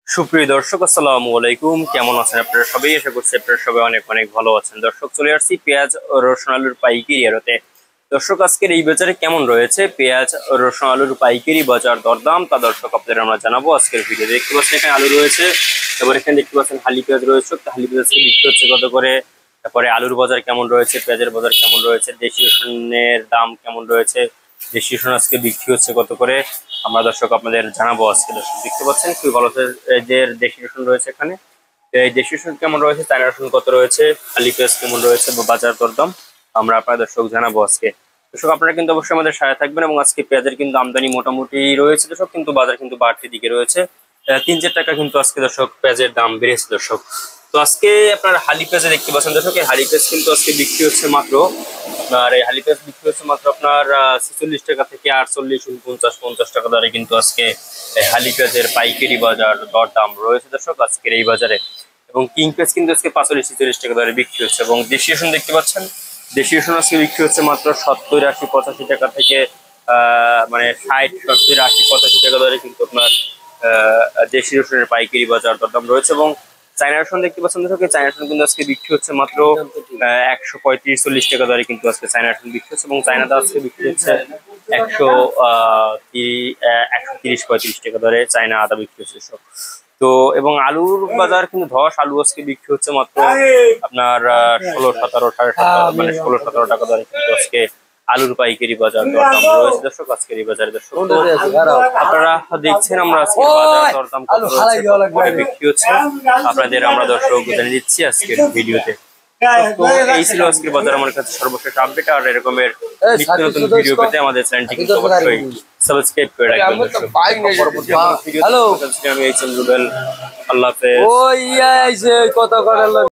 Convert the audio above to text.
সুপ্রিয় দর্শক, আসসালামু আলাইকুম। কেমন আছেন আপনারা সবাই? আশা করছি আপনারা সবাই অনেক অনেক ভালো আছেন। দর্শক, চলে আসছি পেঁয়াজ ও রসুন আলুর পাইকারি আড়তে। দর্শক, আজকের এই বাজারে কেমন রয়েছে পেঁয়াজ ও রসুন আলুর পাইকারি বাজার দরদাম, তা দর্শক আপনাদের আমরা জানাবো আজকের ভিডিও। দেখতে পাচ্ছেন এখানে আলু রয়েছে, তারপরে এখানে দেখতে পাচ্ছেন হালি পেঁয়াজ রয়েছে। হালি পেঁয়াজ বিক্রি হচ্ছে কত করে, তারপরে আলুর বাজার কেমন রয়েছে, পেঁয়াজের বাজার কেমন রয়েছে, দেশি রসুনের দাম কেমন রয়েছে, দেশি রসুন আজকে বিক্রি হচ্ছে কত করে, আমরা দর্শক আপনাদের জানাবো আজকে। দর্শক দেখতে পাচ্ছেন খুবই ভালো যে দেশি রসুন রয়েছে এখানে। এই দেশি রসুন কেমন রয়েছে, চায়না রসুন কত রয়েছে, আলি পেঁয়াজ কেমন রয়েছে, বাজার দরদাম আমরা আপনার দর্শক জানাবো আজকে। দর্শক, আপনারা কিন্তু অবশ্যই আমাদের সাথে থাকবেন। এবং আজকে পেঁয়াজের কিন্তু আমদানি মোটামুটি রয়েছে দর্শক, কিন্তু বাজার কিন্তু বাড়তি দিকে রয়েছে। 3-4 টাকা কিন্তু আজকে দর্শক পেঁয়াজের দাম বেড়েছে দর্শক। তো আজকে আপনার হালি পেঁয়াজে দেখতে পাচ্ছেন দর্শক, এই হালি পেঁয়াজ কিন্তু আজকে বিক্রি হচ্ছে মাত্র আপনার, এই হালি পেঁয়াজ বিক্রি হচ্ছে মাত্র আপনার 46 টাকা থেকে 48, 49, 50 টাকা দরে কিন্তু আজকে হালি পেঁয়াজের পাইকারি বাজার দরদাম রয়েছে দর্শক আজকের এই বাজারে। এবং কিং পেঁয়াজ কিন্তু আজকে 45-46 টাকা দরে বিক্রি হচ্ছে। এবং দেশি রসুন দেখতে পাচ্ছেন, দেশি রসুন আজকে বিক্রি হচ্ছে মাত্র 70, 80, 85 টাকা থেকে মানে 60, 70, 80, 85 টাকা দরে কিন্তু আপনার দেশি রসুনের পাইকারি বাজার দরদাম রয়েছে। এবং চায়না রসুন দেখতে পাচ্ছেন দর্শক, চায়না রসুন কিন্তু আজকে বিক্রি হচ্ছে মাত্র 135-40 টাকা দরে কিন্তু আজকে চায়না রসুন বিক্রি হচ্ছে। এবং চায়নাটা আজকে বিক্রি হচ্ছে 130-35 টাকা দরে চায়না আদা বিক্রি হচ্ছে সব। তো এবং আলুর বাজার কিন্তু ধস আলু আজকে বিক্রি হচ্ছে মাত্র আপনার 16-17, 17.5 মানে 16-17 টাকা দরে কিন্তু আজকে আলুর পাইকারি বাজার দরদাম রয়েছে দর্শক আজকের এই বাজারে দর্শক। আপনারা দেখছেন আমরা আজকে বাজার দরদাম কত রয়েছে, বিক্রি হচ্ছে, আপনাদের আমরা দর্শক জানিয়ে দিচ্ছি আজকের ভিডিওতে। তো এই ছিল আজকের বাজার আমার কাছে সর্বশেষ আপডেট। আর এরকমের নিত্য নতুন ভিডিও পেতে আমাদের চ্যানেলটি কিন্তু অবশ্যই সাবস্ক্রাইব করে রাখবেন দর্শক। আমি এইচ এম রুবেল, আল্লাহ হাফেজ।